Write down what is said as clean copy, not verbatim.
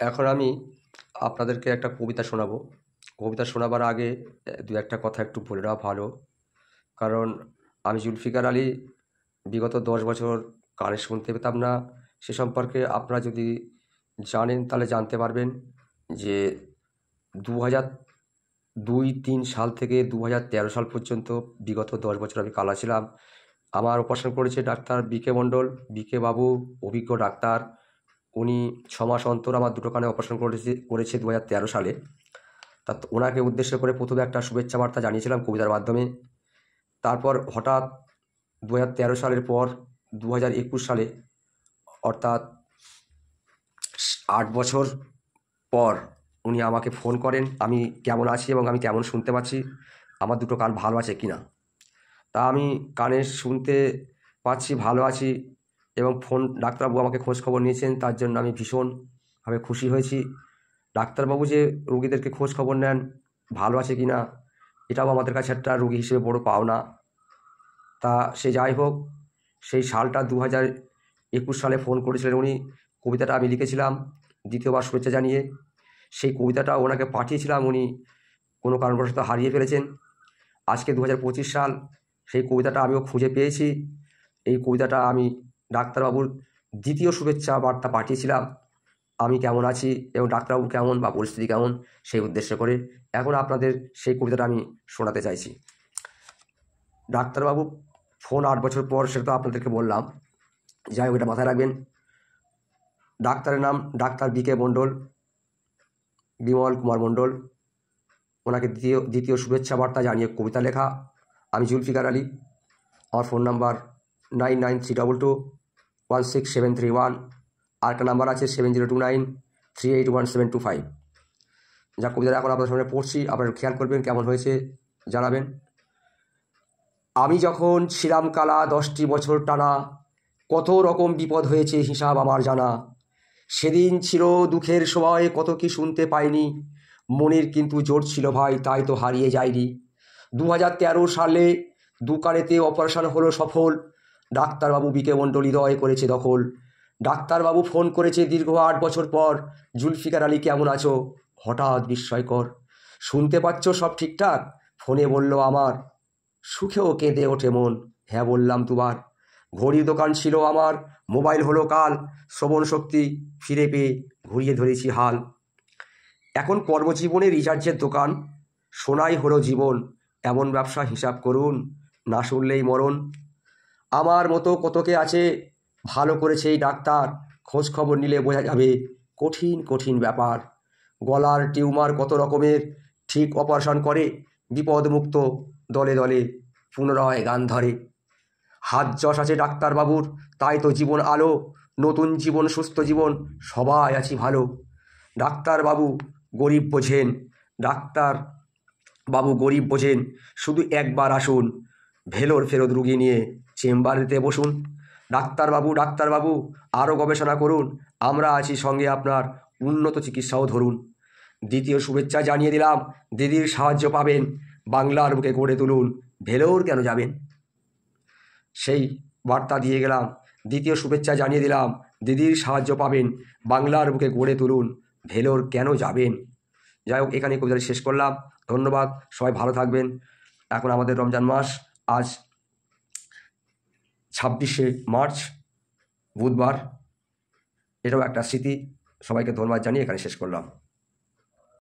এখন আমি আপনাদেরকে একটা কবিতা শোনাবো। কবিতা শোনাবার আগে দু একটা কথা একটু বলে নেওয়া ভালো। কারণ আমি জুলফিকার আলী বিগত ১০ বছর গান শুনতে পেতাম না। সে সম্পর্কে আপনারা যদি জানেন তাহলে জানতে পারবেন যে ২০০২-৩ সাল থেকে ২০১৩ সাল পর্যন্ত বিগত ১০ বছর আমি কালা ছিলাম। আমার অপারেশন করেছে ডাক্তার বিকে মণ্ডল, বিকে বাবু, অভিজ্ঞ ডাক্তার। উনি ৬ মাস অন্তর আমার দুটো কানে অপারেশন করেছে ২০১৩ সালে। তা ওনাকে উদ্দেশ্য করে প্রথমে একটা শুভেচ্ছা বার্তা জানিয়েছিলাম কবিতার মাধ্যমে। তারপর হঠাৎ ২০১৩ সালের পর ২০২১ সালে, অর্থাৎ ৮ বছর পর উনি আমাকে ফোন করেন আমি কেমন আছি এবং আমি কেমন শুনতে পাচ্ছি, আমার দুটো কান ভালো আছে কি না। তা আমি কানে শুনতে পাচ্ছি, ভালো আছি, এবং ডাক্তারবাবু আমাকে খোঁজ খবর নিয়েছেন, তার জন্য আমি ভীষণভাবে খুশি হয়েছি। ডাক্তারবাবু যে রোগীদেরকে খোঁজ খবর নেন ভালো আছে কি না, এটাও আমাদের কাছে একটা রোগী হিসেবে বড় পাওনা। তা সে যাই হোক, সেই সালটা ২০২১ সালে ফোন করেছিলেন উনি। কবিতাটা আমি লিখেছিলাম দ্বিতীয়বার শুভেচ্ছা জানিয়ে। সেই কবিতাটা ওনাকে পাঠিয়েছিলাম, উনি কোনো কারণবশত হারিয়ে ফেলেছেন। আজকে ২০২৫ সাল, সেই কবিতাটা আমিও খুঁজে পেয়েছি। এই কবিতাটা আমি ডাক্তারবাবুর দ্বিতীয় শুভেচ্ছা বার্তা পাঠিয়েছিলাম আমি কেমন আছি এবং ডাক্তারবাবু কেমন বা পরিস্থিতি কেমন, সেই উদ্দেশ্য করে এখন আপনাদের সেই কবিতাটা আমি শোনাতে চাইছি। ডাক্তারবাবু ফোন ৮ বছর পর, সেটা তো আপনাদেরকে বললাম। যাই হোক, এটা মাথায় রাখবেন। ডাক্তারের নাম ডাক্তার বিকে মণ্ডল, বিমল কুমার মণ্ডল। ওনাকে দ্বিতীয় শুভেচ্ছা বার্তা জানিয়ে কবিতা লেখা। আমি জুলফিকার আলী। আমার ফোন নাম্বার 9932216731। আর একটা নাম্বার আছে 7029381725। যা কবিতাটা এখন আপনার সামনে পড়ছি, আপনারা খেয়াল করবেন, কেমন হয়েছে জানাবেন। আমি যখন ছিলাম কালা 10টি বছর টানা, কত রকম বিপদ হয়েছে হিসাব আমার জানা। সেদিন ছিল দুঃখের সময়, কত কি শুনতে পাইনি, মনের কিন্তু জোর ছিল ভাই, তাই তো হারিয়ে যায়নি। ২০১৩ সালে দু কানেতে অপারেশন হলো সফল, ডাক্তারবাবু বিকে মণ্ডল হৃদয় করেছে দখল। ডাক্তারবাবু ফোন করেছে দীর্ঘ ৮ বছর পর, জুলফিকার আলী কেমন আছো, হঠাৎ বিস্ময়কর। শুনতে পাচ্ছ সব ঠিকঠাক, ফোনে বলল আমার, সুখেও কেঁদে ওঠে মন, হ্যাঁ বললাম দুবার। ঘড়ির দোকান ছিল আমার, মোবাইল হলো কাল, শ্রবণ শক্তি ফিরে পেয়ে ঘুরিয়ে ধরেছি হাল। এখন কর্মজীবনে রিচার্জের দোকান, সোনাই হলো জীবন, এমন ব্যবসা হিসাব করুন, না শুনলেই মরণ। আমার মতো কতকে আছে, ভালো করেছে এই ডাক্তার, খোঁজ খবর নিলে বোঝা যাবে কঠিন কঠিন ব্যাপার। গলার টিউমার কত রকমের, ঠিক অপারেশন করে, বিপদমুক্ত দলে দলে পুনরায় গান ধরে। হাত যশ আছে ডাক্তারবাবুর, তাই তো জীবন আলো, নতুন জীবন সুস্থ জীবন, সবাই আছি ভালো। ডাক্তারবাবু গরিব বোঝেন, ডাক্তারবাবু গরিব বোঝেন, শুধু একবার আসুন, ভেলোর ফেরত রুগী নিয়ে চেম্বারেতে বসুন। ডাক্তারবাবু আরও গবেষণা করুন, আমরা আছি সঙ্গে আপনার, উন্নত চিকিৎসাও ধরুন। দ্বিতীয় শুভেচ্ছা জানিয়ে দিলাম, দিদির সাহায্য পাবেন, বাংলার বুকে গড়ে তুলুন, ভেলোর কেন যাবেন। সেই বার্তা দিয়ে গেলাম, দ্বিতীয় শুভেচ্ছা জানিয়ে দিলাম, দিদির সাহায্য পাবেন, বাংলার বুকে গড়ে তুলুন, ভেলোর কেন যাবেন। যাই হোক, এখানে কবিতাটি শেষ করলাম। ধন্যবাদ, সবাই ভালো থাকবেন। এখন আমাদের রমজান মাস, আজ 26শে মার্চ, বুধবার। এটাও একটা স্মৃতি। সবাইকে ধন্যবাদ জানিয়ে এখানে শেষ করলাম।